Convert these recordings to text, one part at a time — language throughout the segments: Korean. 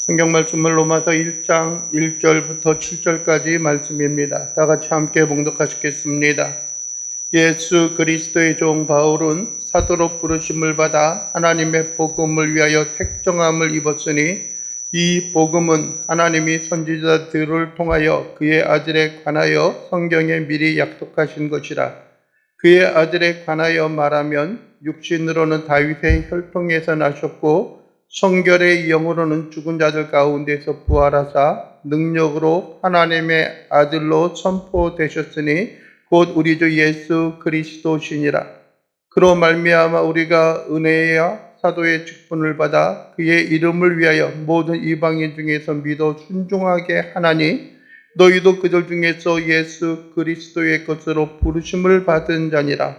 성경 말씀은 로마서 1장 1절부터 7절까지 말씀입니다. 다 같이 함께 봉독하시겠습니다. 예수 그리스도의 종 바울은 사도로 부르심을 받아 하나님의 복음을 위하여 택정함을 입었으니 이 복음은 하나님이 선지자들을 통하여 그의 아들에 관하여 성경에 미리 약속하신 것이라. 그의 아들에 관하여 말하면 육신으로는 다윗의 혈통에서 나셨고 성결의 영으로는 죽은 자들 가운데서 부활하사 능력으로 하나님의 아들로 선포되셨으니 곧 우리 주 예수 그리스도시니라. 그로 말미암아 우리가 은혜와 사도의 직분을 받아 그의 이름을 위하여 모든 이방인 중에서 믿어 순종하게 하나니 너희도 그들 중에서 예수 그리스도의 것으로 부르심을 받은 자니라.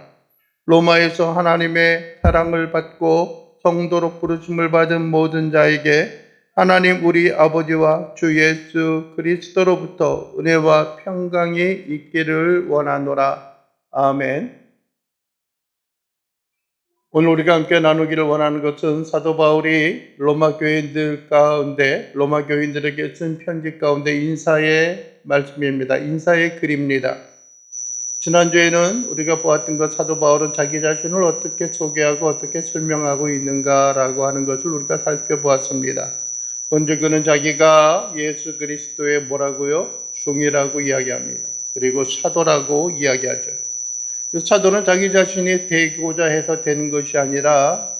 로마에서 하나님의 사랑을 받고 성도로 부르심을 받은 모든 자에게 하나님 우리 아버지와 주 예수 그리스도로부터 은혜와 평강이 있기를 원하노라. 아멘. 오늘 우리가 함께 나누기를 원하는 것은 사도 바울이 로마 교인들 가운데 로마 교인들에게 쓴 편지 가운데 인사의 말씀입니다. 인사의 글입니다. 지난주에는 우리가 보았던 것, 사도 바울은 자기 자신을 어떻게 소개하고 어떻게 설명하고 있는가라고 하는 것을 우리가 살펴보았습니다. 먼저 그는 자기가 예수 그리스도의 뭐라고요? 종이라고 이야기합니다. 그리고 사도라고 이야기하죠. 사도는 자기 자신이 되고자 해서 되는 것이 아니라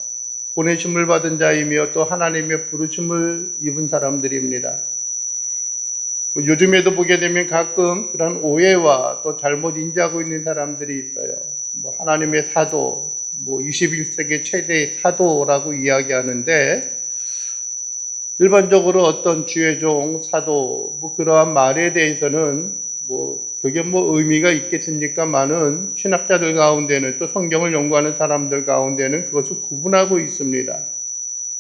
보내심을 받은 자이며 또 하나님의 부르심을 입은 사람들입니다. 요즘에도 보게 되면 가끔 그런 오해와 또 잘못 인지하고 있는 사람들이 있어요. 하나님의 사도, 21세기 최대의 사도라고 이야기하는데 일반적으로 어떤 주의 종, 사도, 그러한 말에 대해서는 그게 의미가 있겠습니까만은 신학자들 가운데는 또 성경을 연구하는 사람들 가운데는 그것을 구분하고 있습니다.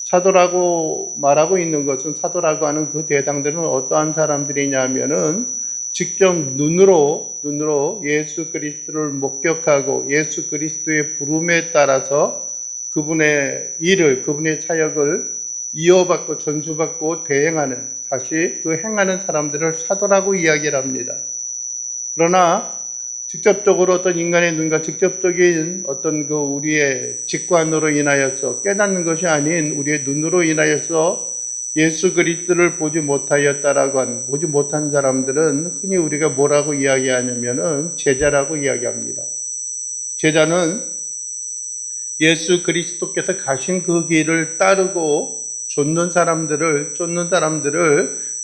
사도라고 말하고 있는 것은 사도라고 하는 그 대상들은 어떠한 사람들이냐면은 직접 눈으로 예수 그리스도를 목격하고 예수 그리스도의 부름에 따라서 그분의 일을, 그분의 사역을 이어받고 전수받고 대행하는, 다시 그 행하는 사람들을 사도라고 이야기를 합니다. 그러나 직접적으로 어떤 인간의 눈과 직접적인 어떤 우리의 직관으로 인하여서 깨닫는 것이 아닌 우리의 눈으로 인하여서 예수 그리스도를 보지 못한 사람들은 흔히 우리가 뭐라고 이야기하냐면은 제자라고 이야기합니다. 제자는 예수 그리스도께서 가신 그 길을 따르고 쫓는 사람들을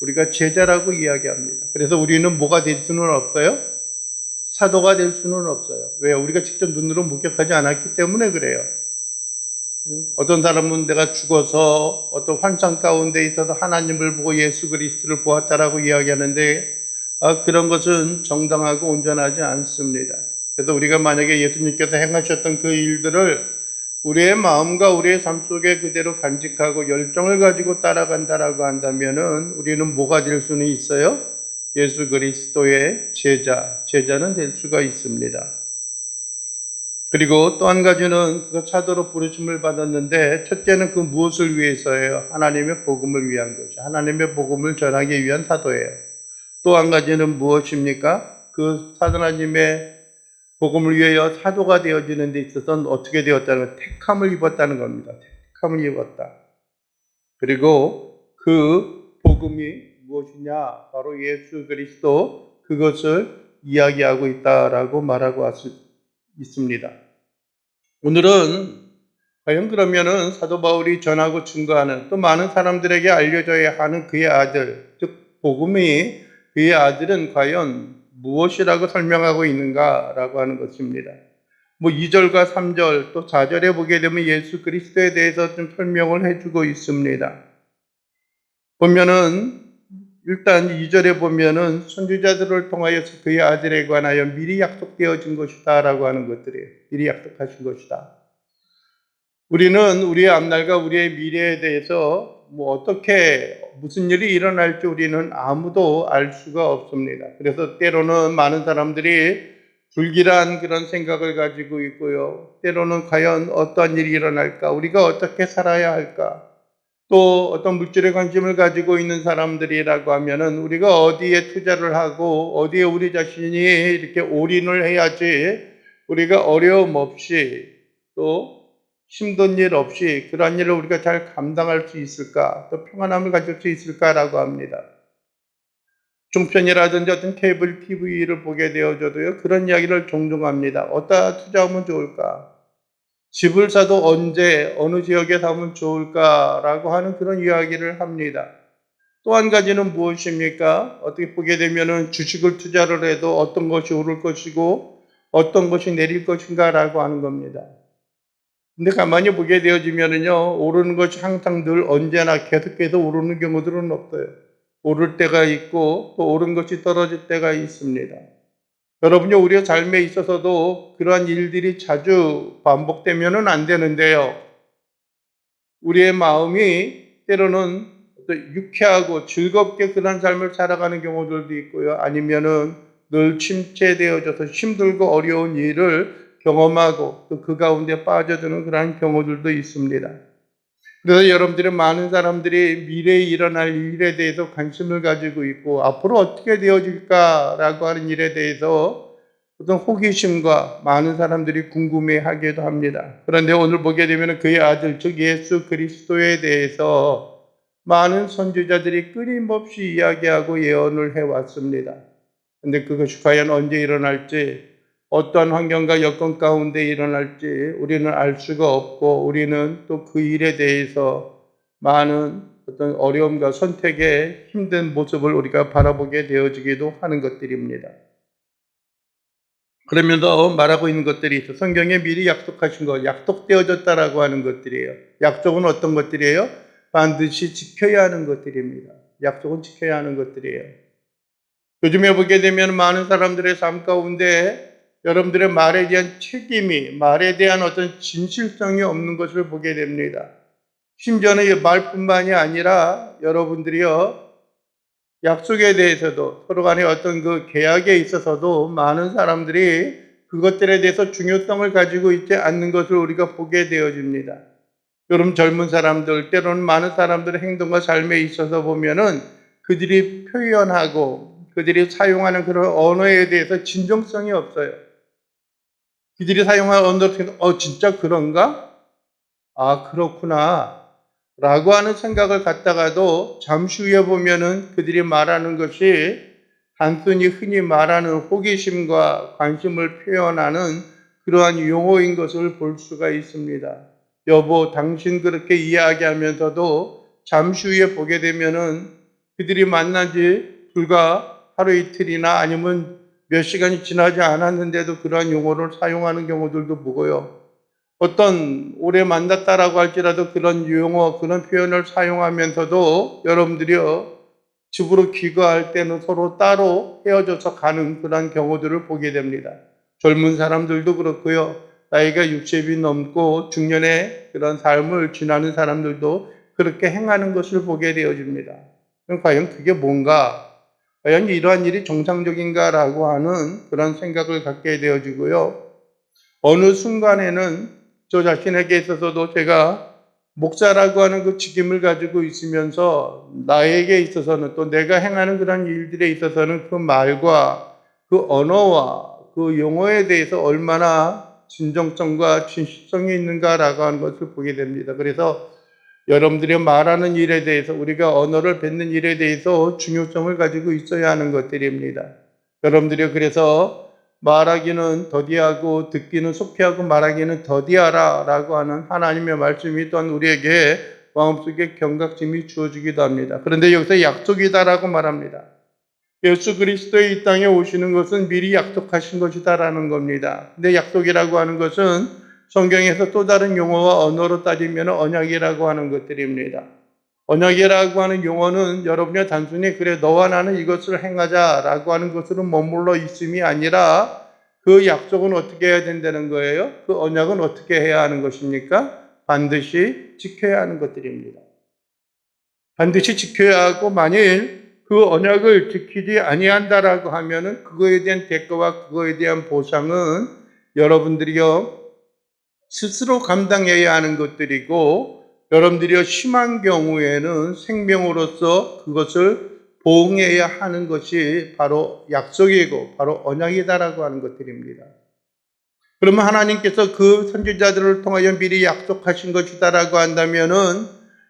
우리가 제자라고 이야기합니다. 그래서 우리는 뭐가 될 수는 없어요? 사도가 될 수는 없어요. 왜요? 우리가 직접 눈으로 목격하지 않았기 때문에 그래요. 어떤 사람은 내가 죽어서 어떤 환상 가운데 있어서 하나님을 보고 예수 그리스도를 보았다라고 이야기하는데 그런 것은 정당하고 온전하지 않습니다. 그래서 우리가 만약에 예수님께서 행하셨던 그 일들을 우리의 마음과 우리의 삶 속에 그대로 간직하고 열정을 가지고 따라간다라고 한다면은 우리는 뭐가 될 수는 있어요? 예수 그리스도의 제자는 될 수가 있습니다. 그리고 또 한 가지는 그 사도로 부르심을 받았는데 첫째는 그 무엇을 위해서예요? 하나님의 복음을 위한 것이. 하나님의 복음을 전하기 위한 사도예요. 또 한 가지는 무엇입니까? 그 하나님의 복음을 위하여 사도가 되어지는 데 있어서는 어떻게 되었다는 것, 택함을 입었다는 겁니다. 택함을 입었다. 그리고 그 복음이 무엇이냐? 바로 예수 그리스도, 그것을 이야기하고 있다라고 말하고 있습니다. 오늘은 과연 그러면은 사도 바울이 전하고 증거하는 또 많은 사람들에게 알려져야 하는 그의 아들, 즉 복음이 그의 아들은 과연 무엇이라고 설명하고 있는가라고 하는 것입니다. 2절과 3절 또 4절에 보게 되면 예수 그리스도에 대해서 좀 설명을 해주고 있습니다. 보면은 일단 2절에 보면은 선지자들을 통하여서 그의 아들에 관하여 미리 약속되어진 것이다 라고 하는 것들이에요. 미리 약속하신 것이다. 우리는 우리의 앞날과 우리의 미래에 대해서 무슨 일이 일어날지 우리는 아무도 알 수가 없습니다. 그래서 때로는 많은 사람들이 불길한 그런 생각을 가지고 있고요. 때로는 과연 어떠한 일이 일어날까? 우리가 어떻게 살아야 할까? 또 어떤 물질에 관심을 가지고 있는 사람들이라고 하면은 우리가 어디에 투자를 하고 어디에 우리 자신이 이렇게 올인을 해야지 우리가 어려움 없이 또 힘든 일 없이 그러한 일을 우리가 잘 감당할 수 있을까, 또 평안함을 가질 수 있을까라고 합니다. 종편이라든지 어떤 케이블 TV를 보게 되어져도요, 그런 이야기를 종종 합니다. 어디다 투자하면 좋을까? 집을 사도 언제, 어느 지역에 사면 좋을까라고 하는 그런 이야기를 합니다. 또 한 가지는 무엇입니까? 어떻게 보게 되면은 주식을 투자를 해도 어떤 것이 오를 것이고 어떤 것이 내릴 것인가라고 하는 겁니다. 근데 가만히 보게 되어지면은요, 오르는 것이 항상 늘 언제나 계속해서 오르는 경우들은 없어요. 오를 때가 있고 또 오른 것이 떨어질 때가 있습니다. 여러분이 우리의 삶에 있어서도 그러한 일들이 자주 반복되면은 안 되는데요. 우리의 마음이 때로는 유쾌하고 즐겁게 그런 삶을 살아가는 경우들도 있고요. 아니면은 늘 침체되어져서 힘들고 어려운 일을 경험하고 또 그 가운데 빠져드는 그러한 경우들도 있습니다. 그래서 여러분들의 많은 사람들이 미래에 일어날 일에 대해서 관심을 가지고 있고 앞으로 어떻게 되어질까라고 하는 일에 대해서 어떤 호기심과 많은 사람들이 궁금해하기도 합니다. 그런데 오늘 보게 되면 그의 아들 즉 예수 그리스도에 대해서 많은 선지자들이 끊임없이 이야기하고 예언을 해왔습니다. 그런데 그것이 과연 언제 일어날지, 어떠한 환경과 여건 가운데 일어날지 우리는 알 수가 없고, 우리는 또 그 일에 대해서 많은 어떤 어려움과 선택의 힘든 모습을 우리가 바라보게 되어지기도 하는 것들입니다. 그러면서 말하고 있는 것들이 있어. 성경에 미리 약속하신 것, 약속되어졌다라고 하는 것들이에요. 약속은 어떤 것들이에요? 반드시 지켜야 하는 것들입니다. 약속은 지켜야 하는 것들이에요. 요즘에 보게 되면 많은 사람들의 삶 가운데 여러분들의 말에 대한 책임이, 말에 대한 어떤 진실성이 없는 것을 보게 됩니다. 심지어는 이 말뿐만이 아니라 여러분들이요, 약속에 대해서도 서로 간의 어떤 그 계약에 있어서도 많은 사람들이 그것들에 대해서 중요성을 가지고 있지 않는 것을 우리가 보게 되어집니다. 여러분 젊은 사람들, 때로는 많은 사람들의 행동과 삶에 있어서 보면은 그들이 표현하고 그들이 사용하는 그런 언어에 대해서 진정성이 없어요. 그들이 사용하는 언어를 통해서 진짜 그런가? 아, 그렇구나. 라고 하는 생각을 갖다가도 잠시 후에 보면은 그들이 말하는 것이 단순히 흔히 말하는 호기심과 관심을 표현하는 그러한 용어인 것을 볼 수가 있습니다. 여보, 당신 그렇게 이야기하면서도 잠시 후에 보게 되면은 그들이 만난 지 불과 하루 이틀이나 아니면 몇 시간이 지나지 않았는데도 그러한 용어를 사용하는 경우들도 보고요. 어떤 오래 만났다라고 할지라도 그런 용어, 그런 표현을 사용하면서도 여러분들이요, 집으로 귀가할 때는 서로 따로 헤어져서 가는 그런 경우들을 보게 됩니다. 젊은 사람들도 그렇고요. 나이가 60이 넘고 중년의 그런 삶을 지나는 사람들도 그렇게 행하는 것을 보게 되어집니다. 그럼 과연 그게 뭔가? 과연 이러한 일이 정상적인가라고 하는 그런 생각을 갖게 되어지고요. 어느 순간에는 저 자신에게 있어서도 제가 목사라고 하는 그 직임을 가지고 있으면서 나에게 있어서는 또 내가 행하는 그런 일들에 있어서는 그 말과 그 언어와 그 용어에 대해서 얼마나 진정성과 진실성이 있는가라고 하는 것을 보게 됩니다. 그래서 여러분들이 말하는 일에 대해서 우리가 언어를 뱉는 일에 대해서 중요성을 가지고 있어야 하는 것들입니다. 여러분들이 그래서 말하기는 더디하고 듣기는 속히하고 말하기는 더디하라 라고 하는 하나님의 말씀이 또한 우리에게 마음속에 경각심이 주어지기도 합니다. 그런데 여기서 약속이다라고 말합니다. 예수 그리스도의 이 땅에 오시는 것은 미리 약속하신 것이다라는 겁니다. 근데 약속이라고 하는 것은 성경에서 또 다른 용어와 언어로 따지면 언약이라고 하는 것들입니다. 언약이라고 하는 용어는 여러분이 단순히 그래 너와 나는 이것을 행하자라고 하는 것으로 머물러 있음이 아니라 그 약속은 어떻게 해야 된다는 거예요? 그 언약은 어떻게 해야 하는 것입니까? 반드시 지켜야 하는 것들입니다. 반드시 지켜야 하고 만일 그 언약을 지키지 아니한다라고 하면은 그거에 대한 대가와 그거에 대한 보상은 여러분들이요 스스로 감당해야 하는 것들이고 여러분들이 심한 경우에는 생명으로서 그것을 보응해야 하는 것이 바로 약속이고 바로 언약이다라고 하는 것들입니다. 그러면 하나님께서 그 선지자들을 통하여 미리 약속하신 것이다라고 한다면은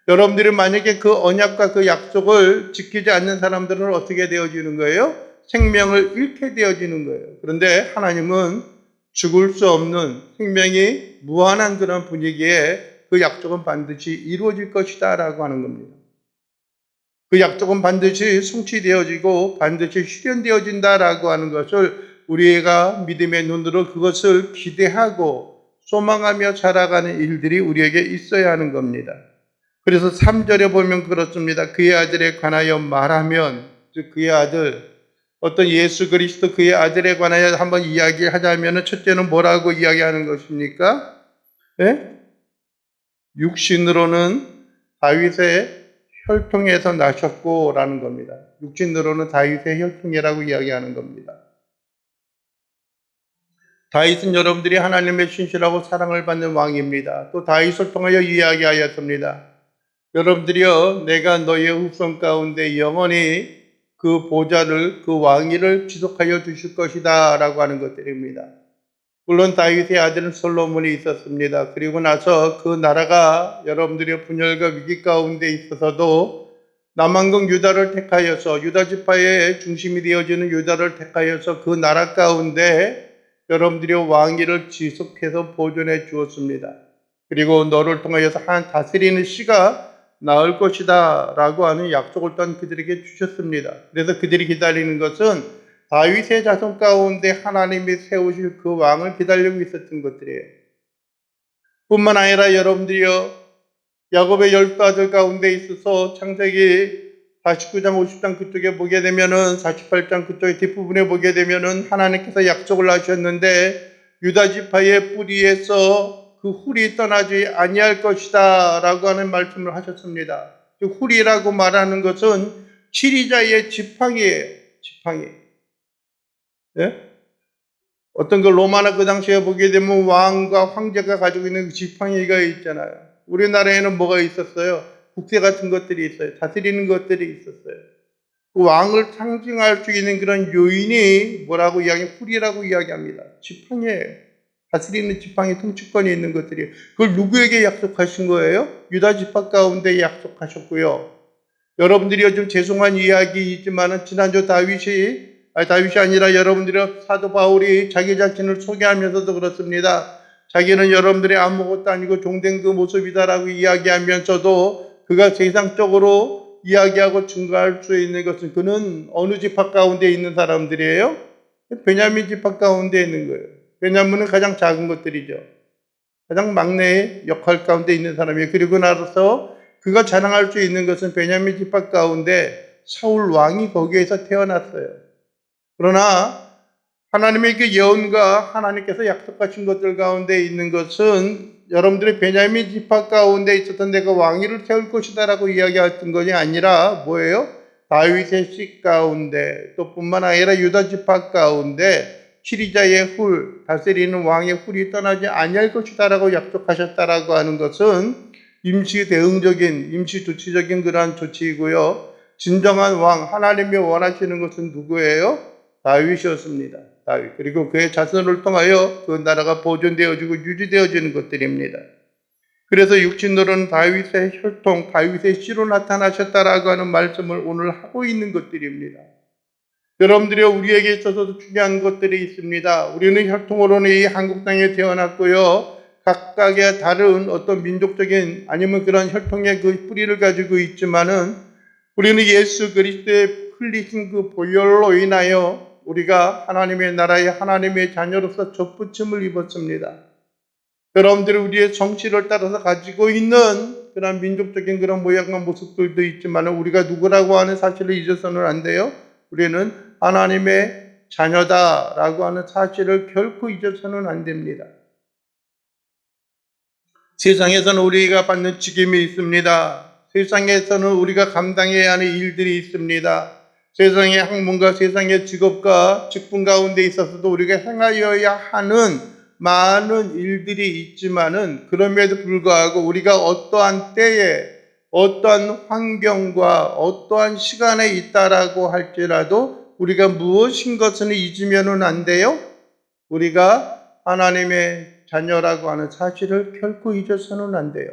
여러분들이 만약에 그 언약과 그 약속을 지키지 않는 사람들은 어떻게 되어지는 거예요? 생명을 잃게 되어지는 거예요. 그런데 하나님은 죽을 수 없는 생명이 무한한 그런 분위기에 그 약속은 반드시 이루어질 것이다 라고 하는 겁니다. 그 약속은 반드시 성취되어지고 반드시 실현되어진다라고 하는 것을 우리가 믿음의 눈으로 그것을 기대하고 소망하며 살아가는 일들이 우리에게 있어야 하는 겁니다. 그래서 3절에 보면 그렇습니다. 그의 아들에 관하여 말하면, 즉 그의 아들, 어떤 예수 그리스도 그의 아들에 관하여 한번 이야기하자면 첫째는 뭐라고 이야기하는 것입니까? 네? 육신으로는 다윗의 혈통에서 나셨고라는 겁니다. 육신으로는 다윗의 혈통이라고 이야기하는 겁니다. 다윗은 여러분들이 하나님의 신실하고 사랑을 받는 왕입니다. 또 다윗을 통하여 이야기하였습니다. 여러분들이여 내가 너의 후손 가운데 영원히 그 보좌를 그 왕위를 지속하여 주실 것이다 라고 하는 것들입니다. 물론 다윗의 아들은 솔로몬이 있었습니다. 그리고 나서 그 나라가 여러분들의 분열과 위기 가운데 있어서도 남왕국 유다를 택하여서 유다 지파의 중심이 되어지는 유다를 택하여서 그 나라 가운데 여러분들의 왕위를 지속해서 보존해 주었습니다. 그리고 너를 통하여서 한 다스리는 씨가 나을 것이다 라고 하는 약속을 또한 그들에게 주셨습니다. 그래서 그들이 기다리는 것은 다윗의 자손 가운데 하나님이 세우실 그 왕을 기다리고 있었던 것들이에요. 뿐만 아니라 여러분들이요 야곱의 12아들 가운데 있어서 창세기 49장 50장 그쪽에 보게 되면은 48장 그쪽의 뒷부분에 보게 되면은 하나님께서 약속을 하셨는데 유다 지파의 뿌리에서 그 훌이 떠나지 아니할 것이다 라고 하는 말씀을 하셨습니다. 그 훌이라고 말하는 것은 치리자의 지팡이에요. 지팡이. 예? 어떤 그 로마나 그 당시에 보게 되면 왕과 황제가 가지고 있는 그 지팡이가 있잖아요. 우리나라에는 뭐가 있었어요? 국세 같은 것들이 있어요. 다스리는 것들이 있었어요. 그 왕을 상징할 수 있는 그런 요인이 뭐라고 훌이라고 이야기합니다. 지팡이에요. 다스리는 지팡이 통치권이 있는 것들이. 그걸 누구에게 약속하신 거예요? 유다 지파 가운데 약속하셨고요. 여러분들이 요즘 죄송한 이야기이지만 지난주 다윗이 아니라 여러분들이 사도 바울이 자기 자신을 소개하면서도 그렇습니다. 자기는 여러분들이 아무것도 아니고 종된 그 모습이다라고 이야기하면서도 그가 세상적으로 이야기하고 증거할 수 있는 것은 그는 어느 지파 가운데 있는 사람들이에요? 베냐민 지파 가운데 있는 거예요. 베냐민은 가장 작은 것들이죠. 가장 막내 역할 가운데 있는 사람이에요. 그리고 나서 그가 자랑할 수 있는 것은 베냐민 지파 가운데 사울 왕이 거기에서 태어났어요. 그러나 하나님의 그 예언과 하나님께서 약속하신 것들 가운데 있는 것은 여러분들의 베냐민 지파 가운데 있었던 내가 왕위를 세울 것이다라고 이야기했던 것이 아니라 뭐예요? 다윗의 씨 가운데 또 뿐만 아니라 유다 지파 가운데 치리자의 훌, 다스리는 왕의 훌이 떠나지 아니할 것이다라고 약속하셨다라고 하는 것은 임시 대응적인, 임시 조치적인 그러한 조치이고요. 진정한 왕, 하나님이 원하시는 것은 누구예요? 다윗이었습니다. 다윗. 그리고 그의 자손을 통하여 그 나라가 보존되어지고 유지되어지는 것들입니다. 그래서 육신으로는 다윗의 혈통, 다윗의 씨로 나타나셨다라고 하는 말씀을 오늘 하고 있는 것들입니다. 여러분들이 우리에게 있어서도 중요한 것들이 있습니다. 우리는 혈통으로는 이 한국 땅에 태어났고요. 각각의 다른 어떤 민족적인 아니면 그런 혈통의 그 뿌리를 가지고 있지만은 우리는 예수 그리스도의 흘리신 그 보혈로 인하여 우리가 하나님의 나라의 하나님의 자녀로서 접붙임을 입었습니다. 여러분들이 우리의 정치를 따라서 가지고 있는 그런 민족적인 그런 모양과 모습들도 있지만 우리가 누구라고 하는 사실을 잊어서는 안 돼요. 우리는 하나님의 자녀다라고 하는 사실을 결코 잊어서는 안 됩니다. 세상에서는 우리가 받는 직임이 있습니다. 세상에서는 우리가 감당해야 하는 일들이 있습니다. 세상의 학문과 세상의 직업과 직분 가운데 있어서도 우리가 행하여야 하는 많은 일들이 있지만은 그럼에도 불구하고 우리가 어떠한 때에 어떠한 환경과 어떠한 시간에 있다라고 할지라도 우리가 무엇인 것은 잊으면은 안 돼요. 우리가 하나님의 자녀라고 하는 사실을 결코 잊어서는 안 돼요.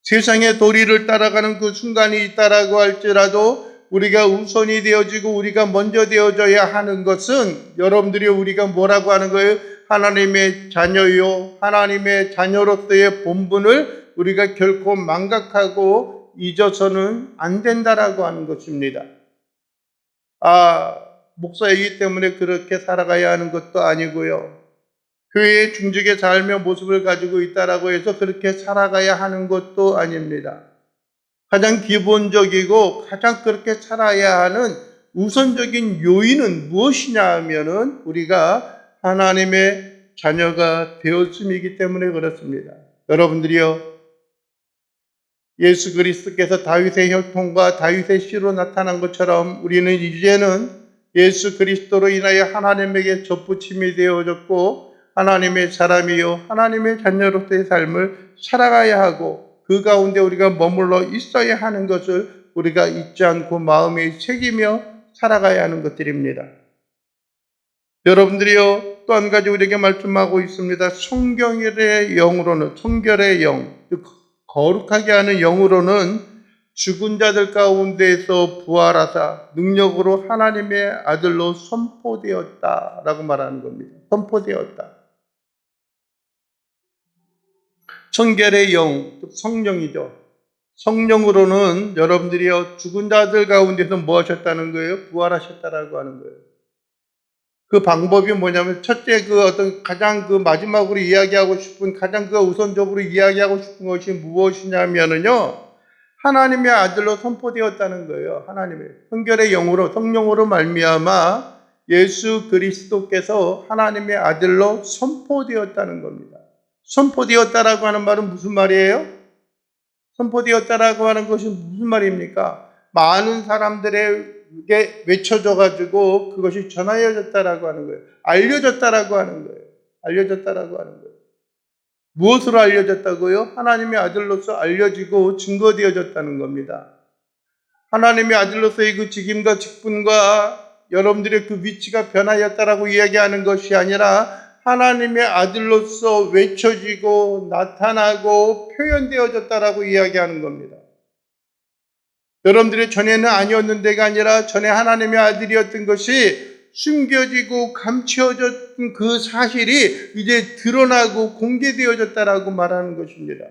세상의 도리를 따라가는 그 순간이 있다라고 할지라도 우리가 우선이 되어지고 우리가 먼저 되어져야 하는 것은 여러분들이 우리가 뭐라고 하는 거예요? 하나님의 자녀요. 하나님의 자녀로서의 본분을 우리가 결코 망각하고 잊어서는 안 된다라고 하는 것입니다. 목사이기 때문에 그렇게 살아가야 하는 것도 아니고요. 교회의 중직의 삶의 모습을 가지고 있다라고 해서 그렇게 살아가야 하는 것도 아닙니다. 가장 기본적이고 가장 그렇게 살아야 하는 우선적인 요인은 무엇이냐 하면은 우리가 하나님의 자녀가 되었음이기 때문에 그렇습니다. 여러분들이요, 예수 그리스도께서 다윗의 혈통과 다윗의 씨로 나타난 것처럼 우리는 이제는 예수 그리스도로 인하여 하나님에게 접붙임이 되어졌고 하나님의 사람이요 하나님의 자녀로서의 삶을 살아가야 하고 그 가운데 우리가 머물러 있어야 하는 것을 우리가 잊지 않고 마음에 새기며 살아가야 하는 것들입니다. 여러분들이요, 또 한 가지 우리에게 말씀하고 있습니다. 성경의 영으로는, 성결의 영, 거룩하게 하는 영으로는 죽은 자들 가운데에서 부활하사 능력으로 하나님의 아들로 선포되었다라고 말하는 겁니다. 선포되었다. 성결의 영, 성령이죠. 성령으로는 여러분들이요, 죽은 자들 가운데서 뭐 하셨다는 거예요? 부활하셨다라고 하는 거예요. 그 방법이 뭐냐면, 첫째, 가장 마지막으로 이야기하고 싶은, 가장 우선적으로 이야기하고 싶은 것이 무엇이냐면요, 하나님의 아들로 선포되었다는 거예요. 하나님의 성결의 영으로, 성령으로 말미암아 예수 그리스도께서 하나님의 아들로 선포되었다는 겁니다. 선포되었다라고 하는 말은 무슨 말이에요? 선포되었다라고 하는 것이 무슨 말입니까? 많은 사람들에게 외쳐져가지고 그것이 전하여졌다라고 하는 거예요. 알려졌다라고 하는 거예요. 알려졌다라고 하는 거예요. 무엇으로 알려졌다고요? 하나님의 아들로서 알려지고 증거되어졌다는 겁니다. 하나님의 아들로서의 그 직임과 직분과 여러분들의 그 위치가 변하였다라고 이야기하는 것이 아니라 하나님의 아들로서 외쳐지고 나타나고 표현되어졌다라고 이야기하는 겁니다. 여러분들이 전에는 아니었는데가 아니라 전에 하나님의 아들이었던 것이 숨겨지고 감추어졌던 그 사실이 이제 드러나고 공개되어졌다라고 말하는 것입니다.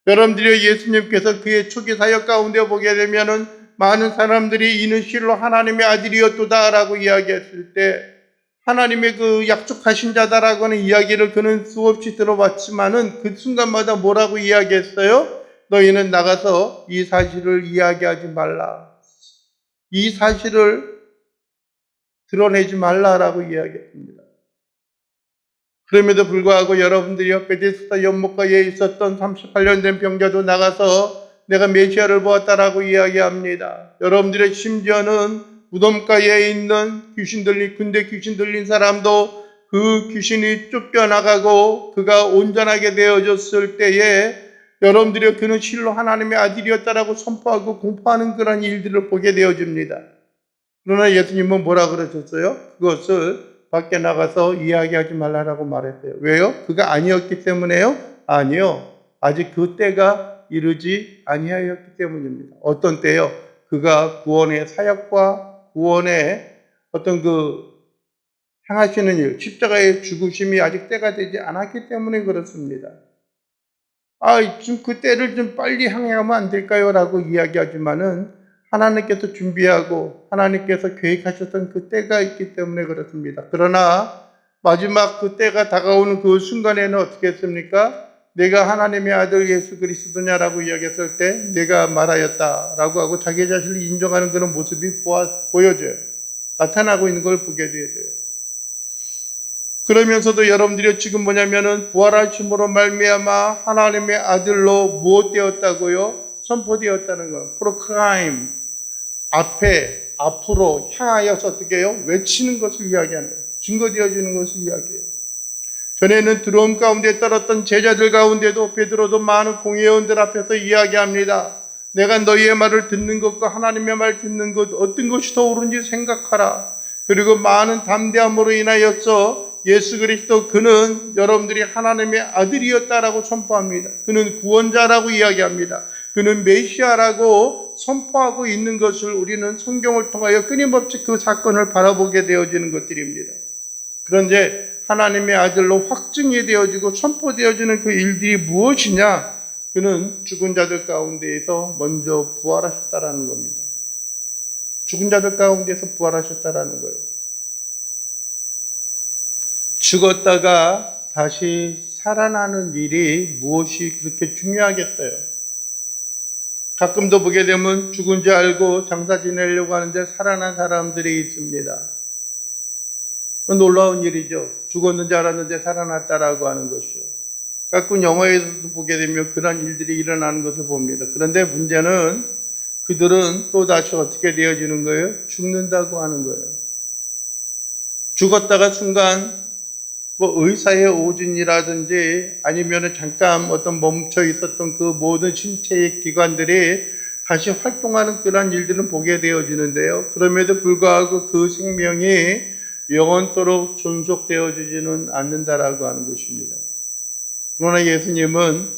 여러분들이 예수님께서 그의 초기 사역 가운데 보게 되면은 많은 사람들이 이는 실로 하나님의 아들이었도다라고 이야기했을 때 하나님의 그 약속하신 자다라고 하는 이야기를 그는 수없이 들어봤지만은 그 순간마다 뭐라고 이야기했어요? 너희는 나가서 이 사실을 이야기하지 말라. 이 사실을 드러내지 말라라고 이야기했습니다. 그럼에도 불구하고 여러분들이 베데스다 연못가에 있었던 38년 된 병자도 나가서 내가 메시아를 보았다라고 이야기합니다. 여러분들의 심지어는 무덤가에 있는 군대 귀신 들린 사람도 그 귀신이 쫓겨나가고 그가 온전하게 되어졌을 때에 여러분들이 그는 실로 하나님의 아들이었다라고 선포하고 공포하는 그런 일들을 보게 되어집니다. 그러나 예수님은 뭐라 그러셨어요? 그것을 밖에 나가서 이야기하지 말라라고 말했어요. 왜요? 그가 아니었기 때문에요? 아니요. 아직 그 때가 이르지 아니하였기 때문입니다. 어떤 때요? 그가 구원의 사역과 구원의 어떤 향하시는 일, 십자가의 죽으심이 아직 때가 되지 않았기 때문에 그렇습니다. 지금 그 때를 좀 빨리 향하면 안 될까요? 라고 이야기하지만은 하나님께서 준비하고 하나님께서 계획하셨던 그 때가 있기 때문에 그렇습니다. 그러나 마지막 그 때가 다가오는 그 순간에는 어떻게 했습니까? 내가 하나님의 아들 예수 그리스도냐라고 이야기했을 때 내가 말하였다라고 하고 자기 자신을 인정하는 그런 모습이 보여져요. 나타나고 있는 걸 보게 되어져요. 그러면서도 여러분들이 지금 뭐냐면은 부활하심으로 말미암아 하나님의 아들로 무엇 되었다고요? 선포되었다는 거. 프로크라임, 앞으로 향하여서 어떻게 해요? 외치는 것을 이야기하는 거예요. 증거되어지는 것을 이야기해요. 전에는 두려움 가운데 떨었던 제자들 가운데도 베드로도 많은 공회원들 앞에서 이야기합니다. 내가 너희의 말을 듣는 것과 하나님의 말 듣는 것 어떤 것이 더 옳은지 생각하라. 그리고 많은 담대함으로 인하여서 예수 그리스도 그는 여러분들이 하나님의 아들이었다라고 선포합니다. 그는 구원자라고 이야기합니다. 그는 메시아라고 선포하고 있는 것을 우리는 성경을 통하여 끊임없이 그 사건을 바라보게 되어지는 것들입니다. 그런데 하나님의 아들로 확증이 되어지고 선포되어지는 그 일들이 무엇이냐? 그는 죽은 자들 가운데에서 먼저 부활하셨다라는 겁니다. 죽은 자들 가운데서 부활하셨다라는 거예요. 죽었다가 다시 살아나는 일이 무엇이 그렇게 중요하겠어요? 가끔도 보게 되면 죽은 줄 알고 장사 지내려고 하는데 살아난 사람들이 있습니다. 놀라운 일이죠. 죽었는 줄 알았는데 살아났다라고 하는 것이요. 가끔 영화에서도 보게 되면 그런 일들이 일어나는 것을 봅니다. 그런데 문제는 그들은 또 다시 어떻게 되어지는 거예요? 죽는다고 하는 거예요. 죽었다가 순간 의사의 오진이라든지 아니면 잠깐 어떤 멈춰 있었던 그 모든 신체의 기관들이 다시 활동하는 그런 일들은 보게 되어지는데요. 그럼에도 불구하고 그 생명이 영원토록 존속되어지지는 않는다라고 하는 것입니다. 그러나 예수님은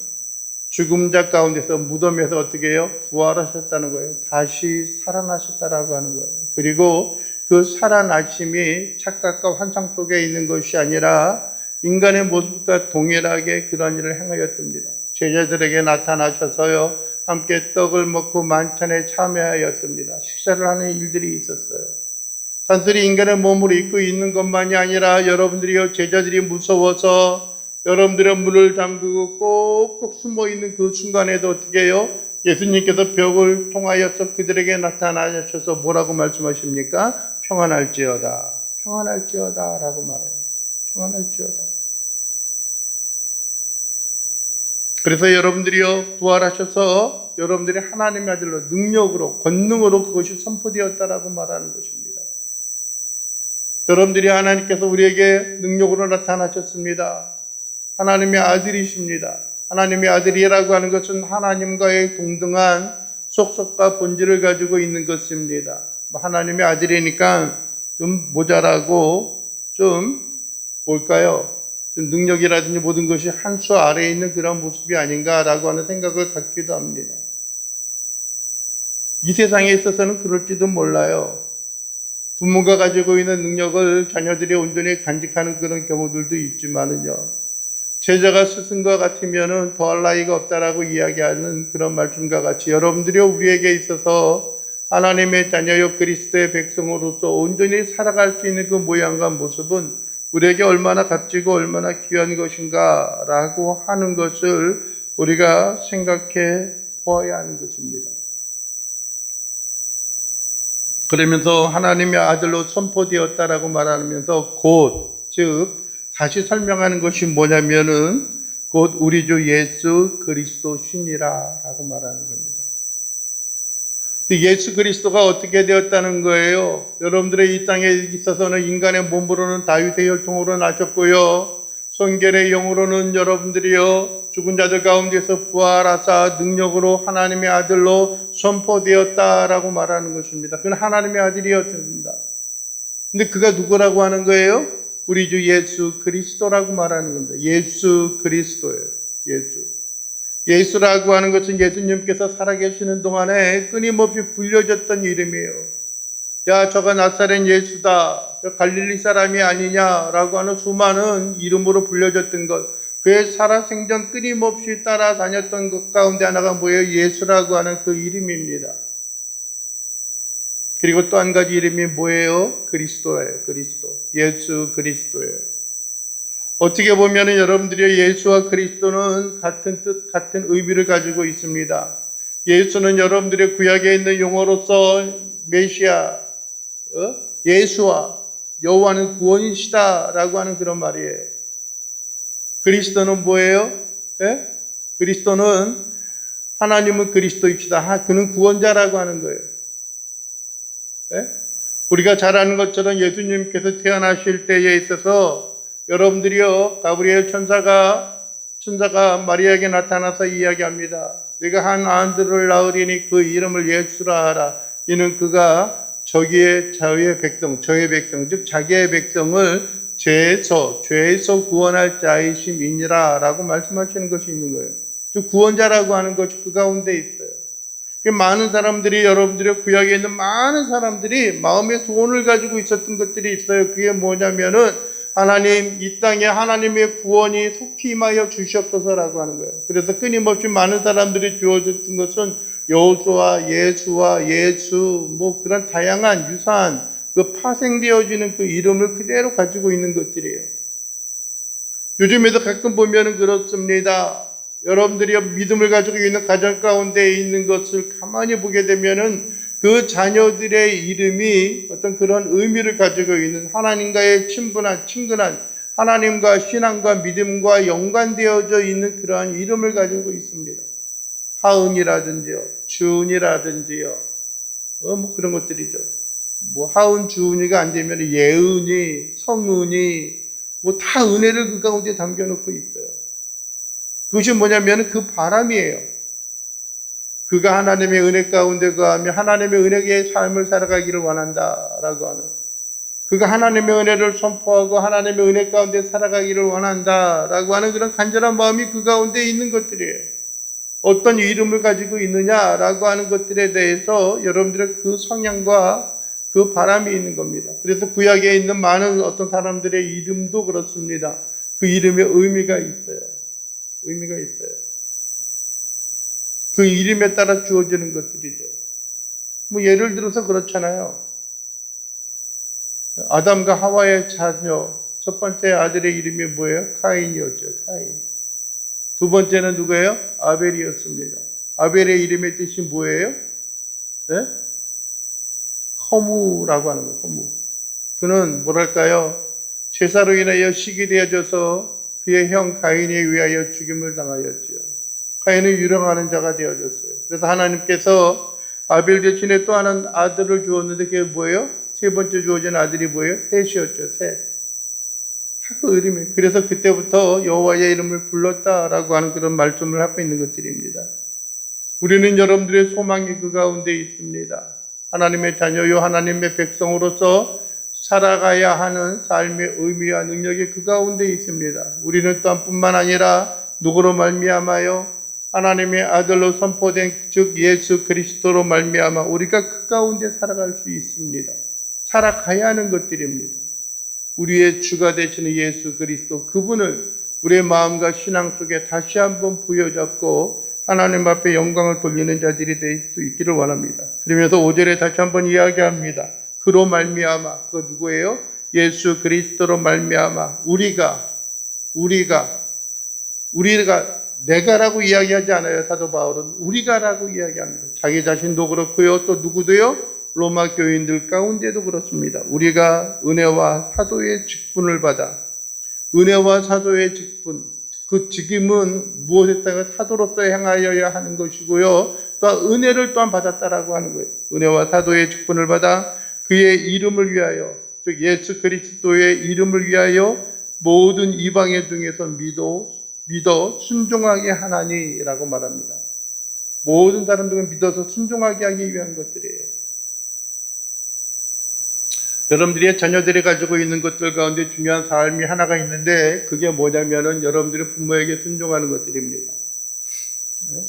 죽음자 가운데서 무덤에서 어떻게 해요? 부활하셨다는 거예요. 다시 살아나셨다라고 하는 거예요. 그리고 그 살아나심이 착각과 환상 속에 있는 것이 아니라 인간의 모습과 동일하게 그런 일을 행하였습니다. 제자들에게 나타나셔서요. 함께 떡을 먹고 만찬에 참여하였습니다. 식사를 하는 일들이 있었어요. 단순히 인간의 몸을 입고 있는 것만이 아니라 여러분들이요, 제자들이 무서워서 여러분들의 문을 잠그고 꼭꼭 숨어 있는 그 순간에도 어떻게 해요? 예수님께서 벽을 통하여서 그들에게 나타나셔서 뭐라고 말씀하십니까? 평안할지어다. 평안할지어다 라고 말해요. 평안할지어다. 그래서 여러분들이요, 부활하셔서 여러분들이 하나님의 아들로 능력으로, 권능으로 그것이 선포되었다라고 말하는 것입니다. 여러분들이 하나님께서 우리에게 능력으로 나타나셨습니다. 하나님의 아들이십니다. 하나님의 아들이라고 하는 것은 하나님과의 동등한 속성과 본질을 가지고 있는 것입니다. 하나님의 아들이니까 좀 모자라고 좀 뭘까요? 좀 능력이라든지 모든 것이 한 수 아래에 있는 그런 모습이 아닌가라고 하는 생각을 갖기도 합니다. 이 세상에 있어서는 그럴지도 몰라요. 부모가 가지고 있는 능력을 자녀들이 온전히 간직하는 그런 경우들도 있지만은요. 제자가 스승과 같으면은 더할 나위가 없다라고 이야기하는 그런 말씀과 같이 여러분들이 우리에게 있어서 하나님의 자녀여 그리스도의 백성으로서 온전히 살아갈 수 있는 그 모양과 모습은 우리에게 얼마나 값지고 얼마나 귀한 것인가 라고 하는 것을 우리가 생각해 보아야 하는 것입니다. 그러면서 하나님의 아들로 선포되었다라고 말하면서 곧, 즉 다시 설명하는 것이 뭐냐면은 곧 우리 주 예수 그리스도 신이라 라고 말하는 겁니다. 예수 그리스도가 어떻게 되었다는 거예요? 여러분들의 이 땅에 있어서는 인간의 몸으로는 다윗의 혈통으로 나셨고요. 성결의 영으로는 여러분들이요. 죽은 자들 가운데서 부활하사 능력으로 하나님의 아들로 선포되었다라고 말하는 것입니다. 그는 하나님의 아들이었습니다. 근데 그가 누구라고 하는 거예요? 우리 주 예수 그리스도라고 말하는 겁니다. 예수 그리스도예요. 예수라고 하는 것은 예수님께서 살아계시는 동안에 끊임없이 불려졌던 이름이에요. 야, 저가 나사렛 예수다. 저 갈릴리 사람이 아니냐라고 하는 수많은 이름으로 불려졌던 것. 그의 살아생전 끊임없이 따라다녔던 것 가운데 하나가 뭐예요? 예수라고 하는 그 이름입니다. 그리고 또 한 가지 이름이 뭐예요? 그리스도예요. 그리스도. 예수 그리스도예요. 어떻게 보면 여러분들이 예수와 그리스도는 같은 뜻, 같은 의미를 가지고 있습니다. 예수는 여러분들의 구약에 있는 용어로서 메시아, 예수와 여호와는 구원이시다라고 하는 그런 말이에요. 그리스도는 뭐예요? 그리스도는 하나님은 그리스도이시다. 그는 구원자라고 하는 거예요. 우리가 잘 아는 것처럼 예수님께서 태어나실 때에 있어서 여러분들이요, 가브리엘 천사가 마리아에게 나타나서 이야기합니다. 네가 한 아들을 낳으리니 그 이름을 예수라 하라. 이는 그가 저의 백성, 즉 자기의 백성을 죄에서 구원할 자이심이니라 라고 말씀하시는 것이 있는 거예요. 즉 구원자라고 하는 것이 그 가운데 있어요. 많은 사람들이, 여러분들의 구약에 있는 많은 사람들이 마음의 소원을 가지고 있었던 것들이 있어요. 그게 뭐냐면은 하나님, 이 땅에 하나님의 구원이 속히 임하여 주시옵소서라고 하는 거예요. 그래서 끊임없이 많은 사람들이 주어졌던 것은 여호수아, 예수, 그런 다양한 유사한 그 파생되어지는 그 이름을 그대로 가지고 있는 것들이에요. 요즘에도 가끔 보면은 그렇습니다. 여러분들이 믿음을 가지고 있는 가정 가운데 있는 것을 가만히 보게 되면은 그 자녀들의 이름이 어떤 그런 의미를 가지고 있는 하나님과의 친근한 하나님과 신앙과 믿음과 연관되어져 있는 그러한 이름을 가지고 있습니다. 하은이라든지요, 주은이라든지요, 그런 것들이죠. 하은, 주은이가 안 되면 예은이, 성은이, 다 은혜를 그 가운데 담겨놓고 있어요. 그것이 뭐냐면 그 바람이에요. 그가 하나님의 은혜 가운데 거하며 하나님의 은혜의 삶을 살아가기를 원한다라고 하는, 그가 하나님의 은혜를 선포하고 하나님의 은혜 가운데 살아가기를 원한다라고 하는 그런 간절한 마음이 그 가운데 있는 것들이에요. 어떤 이름을 가지고 있느냐라고 하는 것들에 대해서 여러분들의 그 성향과 그 바람이 있는 겁니다. 그래서 구약에 있는 많은 어떤 사람들의 이름도 그렇습니다. 그 이름에 의미가 있어요. 의미가 있어요. 그 이름에 따라 주어지는 것들이죠. 예를 들어서 그렇잖아요. 아담과 하와의 자녀, 첫 번째 아들의 이름이 뭐예요? 카인이었죠. 카인. 두 번째는 누구예요? 아벨이었습니다. 아벨의 이름의 뜻이 뭐예요? 네? 허무라고 하는 거예요. 허무. 그는 뭐랄까요? 제사로 인하여 시기되어져서 그의 형 가인에 의하여 죽임을 당하였지요. 가인은 유령하는 자가 되어졌어요. 그래서 하나님께서 아벨 대신에 또 하나는 아들을 주었는데 그게 뭐예요? 세 번째 주어진 아들이 뭐예요? 셋이었죠. 셋. 다 그 이름이에요. 그래서 그때부터 여호와의 이름을 불렀다라고 하는 그런 말씀을 하고 있는 것들입니다. 우리는 여러분들의 소망이 그 가운데 있습니다. 하나님의 자녀요, 하나님의 백성으로서 살아가야 하는 삶의 의미와 능력이 그 가운데 있습니다. 우리는 또한 뿐만 아니라 누구로 말미암아요? 하나님의 아들로 선포된 즉 예수 그리스도로 말미암아 우리가 그 가운데 살아갈 수 있습니다. 살아가야 하는 것들입니다. 우리의 주가 되시는 예수 그리스도, 그분을 우리의 마음과 신앙 속에 다시 한번 부여잡고 하나님 앞에 영광을 돌리는 자들이 될 수 있기를 원합니다. 그러면서 5절에 다시 한번 이야기합니다. 그로 말미암아, 그거 누구예요? 예수 그리스도로 말미암아 우리가 내가라고 이야기하지 않아요. 사도 바울은 우리가라고 이야기합니다. 자기 자신도 그렇고요. 또 누구도요? 로마 교인들 가운데도 그렇습니다. 우리가 은혜와 사도의 직분을 받아, 은혜와 사도의 직분, 그 직임은 무엇에다가 사도로서 행하여야 하는 것이고요. 또 은혜를 또한 받았다라고 하는 거예요. 은혜와 사도의 직분을 받아 그의 이름을 위하여, 즉 예수 그리스도의 이름을 위하여 모든 이방의 중에서 믿어 순종하게 하나니라고 말합니다. 모든 사람들은 믿어서 순종하게 하기 위한 것들이에요. 여러분들이 자녀들이 가지고 있는 것들 가운데 중요한 삶이 하나가 있는데 그게 뭐냐면은 여러분들이 부모에게 순종하는 것들입니다. 네?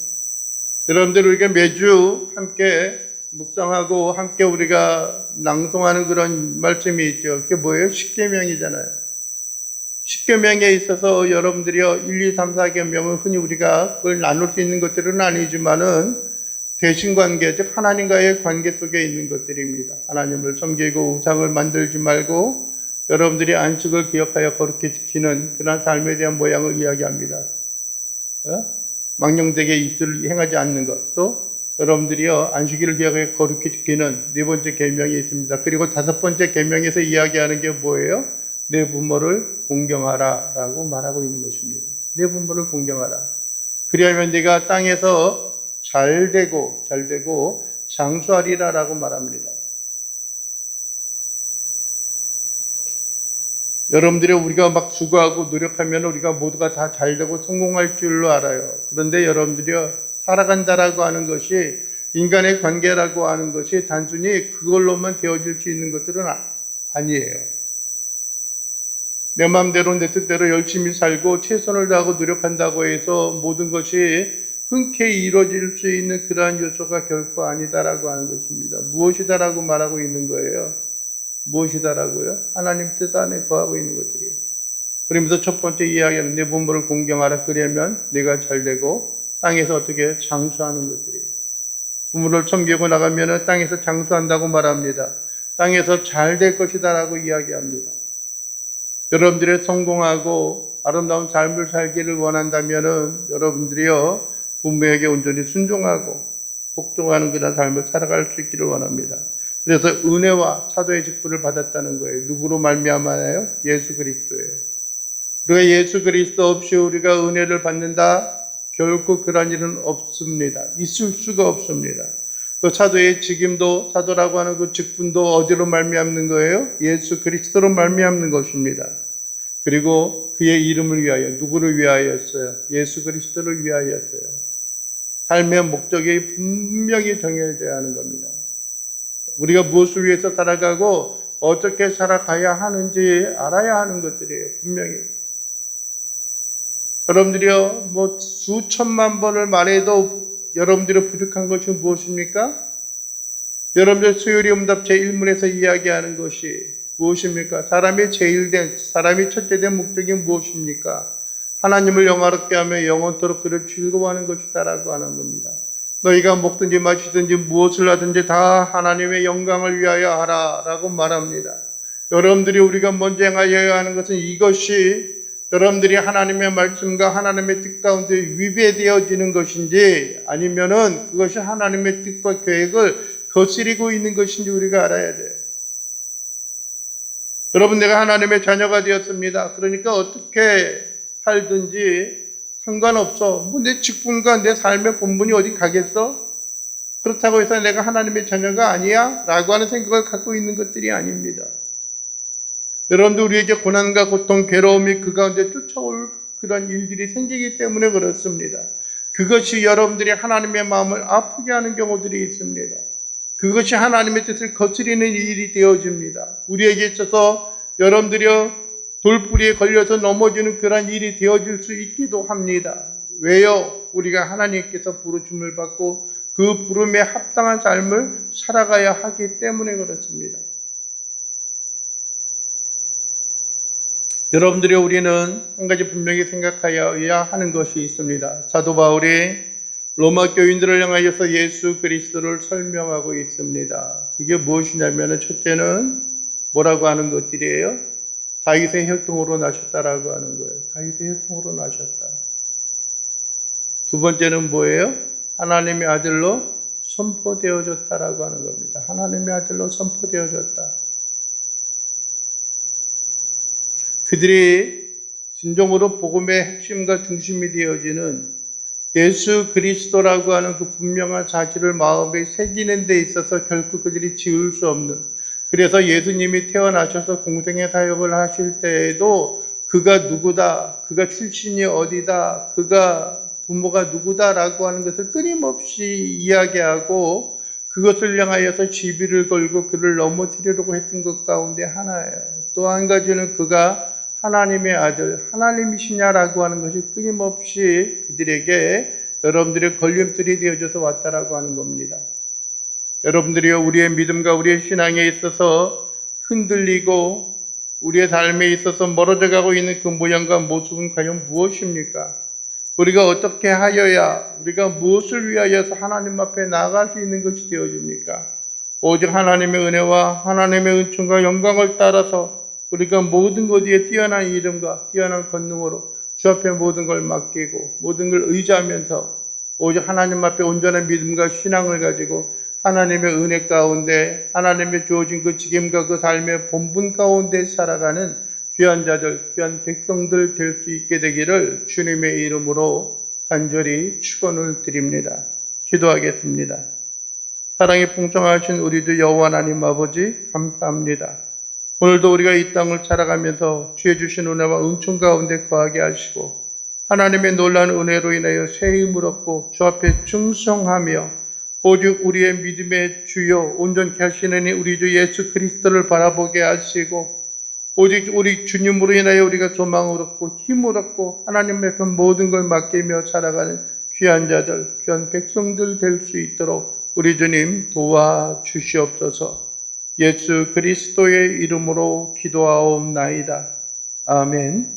여러분들 우리가 매주 함께 묵상하고 함께 우리가 낭송하는 그런 말씀이 있죠. 그게 뭐예요? 십계명이잖아요. 십계명에 있어서 여러분들이요 1, 2, 3, 4계명은 흔히 우리가 그걸 나눌 수 있는 것들은 아니지만은 대신관계, 즉 하나님과의 관계 속에 있는 것들입니다. 하나님을 섬기고 우상을 만들지 말고 여러분들이 안식을 기억하여 거룩히 지키는 그런 삶에 대한 모양을 이야기합니다. 망령되게 입술을 행하지 않는 것, 또 여러분들이요 안식일을 기억하여 거룩히 지키는 네 번째 계명이 있습니다. 그리고 다섯 번째 계명에서 이야기하는 게 뭐예요? 내 부모를 공경하라 라고 말하고 있는 것입니다. 내 부모를 공경하라. 그리하면 네가 땅에서 잘되고 장수하리라 라고 말합니다. 여러분들이 우리가 막 수고하고 노력하면 우리가 모두가 다 잘되고 성공할 줄로 알아요. 그런데 여러분들이요, 살아간다라고 하는 것이, 인간의 관계라고 하는 것이 단순히 그걸로만 되어질 수 있는 것들은 아니에요. 내 마음대로 내 뜻대로 열심히 살고 최선을 다하고 노력한다고 해서 모든 것이 흔쾌히 이루어질 수 있는 그러한 요소가 결코 아니다라고 하는 것입니다. 무엇이다라고 말하고 있는 거예요? 무엇이다라고요? 하나님 뜻 안에 거하고 있는 것들이에요. 그러면서 첫 번째 이야기하는 내 부모를 공경하라. 그러면 내가 잘되고 땅에서 어떻게 장수하는 것들이에요. 부모를 섬기고 나가면 땅에서 장수한다고 말합니다. 땅에서 잘 될 것이다라고 이야기합니다. 여러분들의 성공하고 아름다운 삶을 살기를 원한다면 여러분들이요, 부모에게 온전히 순종하고 복종하는 그런 삶을 살아갈 수 있기를 원합니다. 그래서 은혜와 사도의 직분을 받았다는 거예요. 누구로 말미암아요? 예수 그리스도예요. 우리가 예수 그리스도 없이 우리가 은혜를 받는다? 결코 그런 일은 없습니다. 있을 수가 없습니다. 그 사도의 직임도, 사도라고 하는 그 직분도 어디로 말미암는 거예요? 예수 그리스도로 말미암는 것입니다. 그리고 그의 이름을 위하여, 누구를 위하여였어요? 예수 그리스도를 위하여였어요. 삶의 목적이 분명히 정해져야 하는 겁니다. 우리가 무엇을 위해서 살아가고 어떻게 살아가야 하는지 알아야 하는 것들이에요. 분명히. 여러분들이요, 뭐 수천만 번을 말해도 여러분들이 부족한 것이 무엇입니까? 여러분들 수요리 응답 제1문에서 이야기하는 것이 무엇입니까? 사람이 첫째 된 목적이 무엇입니까? 하나님을 영화롭게 하며 영원토록 그를 즐거워하는 것이다라고 하는 겁니다. 너희가 먹든지 마시든지 무엇을 하든지 다 하나님의 영광을 위하여 하라 라고 말합니다. 여러분들이 우리가 먼저 행하여야 하는 것은 이것이 여러분들이 하나님의 말씀과 하나님의 뜻 가운데 위배되어지는 것인지 아니면은 그것이 하나님의 뜻과 계획을 거스리고 있는 것인지 우리가 알아야 돼요. 여러분, 내가 하나님의 자녀가 되었습니다. 그러니까 어떻게 살든지 상관없어. 뭐 내 직분과 내 삶의 본분이 어디 가겠어? 그렇다고 해서 내가 하나님의 자녀가 아니야? 라고 하는 생각을 갖고 있는 것들이 아닙니다. 여러분들, 우리에게 고난과 고통, 괴로움이 그 가운데 쫓아올 그런 일들이 생기기 때문에 그렇습니다. 그것이 여러분들이 하나님의 마음을 아프게 하는 경우들이 있습니다. 그것이 하나님의 뜻을 거스리는 일이 되어집니다. 우리에게 있어서 여러분들이 돌뿌리에 걸려서 넘어지는 그런 일이 되어질 수 있기도 합니다. 왜요? 우리가 하나님께서 부르심을 받고 그 부름에 합당한 삶을 살아가야 하기 때문에 그렇습니다. 여러분들이 우리는 한 가지 분명히 생각해야 하는 것이 있습니다. 사도 바울이 로마 교인들을 향하여서 예수 그리스도를 설명하고 있습니다. 그게 무엇이냐면 첫째는 뭐라고 하는 것들이에요? 다윗의 혈통으로 나셨다라고 하는 거예요. 다윗의 혈통으로 나셨다. 두 번째는 뭐예요? 하나님의 아들로 선포되어졌다라고 하는 겁니다. 하나님의 아들로 선포되어졌다. 그들이 진정으로 복음의 핵심과 중심이 되어지는 예수 그리스도라고 하는 그 분명한 사실을 마음에 새기는 데 있어서 결코 그들이 지울 수 없는, 그래서 예수님이 태어나셔서 공생의 사역을 하실 때에도 그가 누구다, 그가 출신이 어디다, 그가 부모가 누구다라고 하는 것을 끊임없이 이야기하고 그것을 향하여서 시비를 걸고 그를 넘어뜨리려고 했던 것 가운데 하나예요. 또 한 가지는 그가 하나님의 아들, 하나님이시냐라고 하는 것이 끊임없이 그들에게 여러분들의 걸림돌이 되어져서 왔다라고 하는 겁니다. 여러분들이요, 우리의 믿음과 우리의 신앙에 있어서 흔들리고 우리의 삶에 있어서 멀어져 가고 있는 그 모양과 모습은 과연 무엇입니까? 우리가 어떻게 하여야, 우리가 무엇을 위하여서 하나님 앞에 나아갈 수 있는 것이 되어집니까? 오직 하나님의 은혜와 하나님의 은총과 영광을 따라서 우리가 모든 것에 뛰어난 이름과 뛰어난 권능으로 주 앞에 모든 걸 맡기고 모든 걸 의지하면서 오직 하나님 앞에 온전한 믿음과 신앙을 가지고 하나님의 은혜 가운데 하나님의 주어진 그 직임과 그 삶의 본분 가운데 살아가는 귀한 자들, 귀한 백성들 될 수 있게 되기를 주님의 이름으로 간절히 축원을 드립니다. 기도하겠습니다. 사랑이 풍성하신 우리 주 여호와 하나님 아버지, 감사합니다. 오늘도 우리가 이 땅을 살아가면서 주의 주신 은혜와 은총 가운데 거하게 하시고 하나님의 놀라운 은혜로 인하여 새 힘을 얻고 주 앞에 충성하며 오직 우리의 믿음의 주요 온전케 하시는 우리 주 예수 그리스도를 바라보게 하시고 오직 우리 주님으로 인하여 우리가 소망을 얻고 힘을 얻고 하나님 앞에 모든 걸 맡기며 살아가는 귀한 자들, 귀한 백성들 될 수 있도록 우리 주님 도와주시옵소서. 예수 그리스도의 이름으로 기도하옵나이다. 아멘.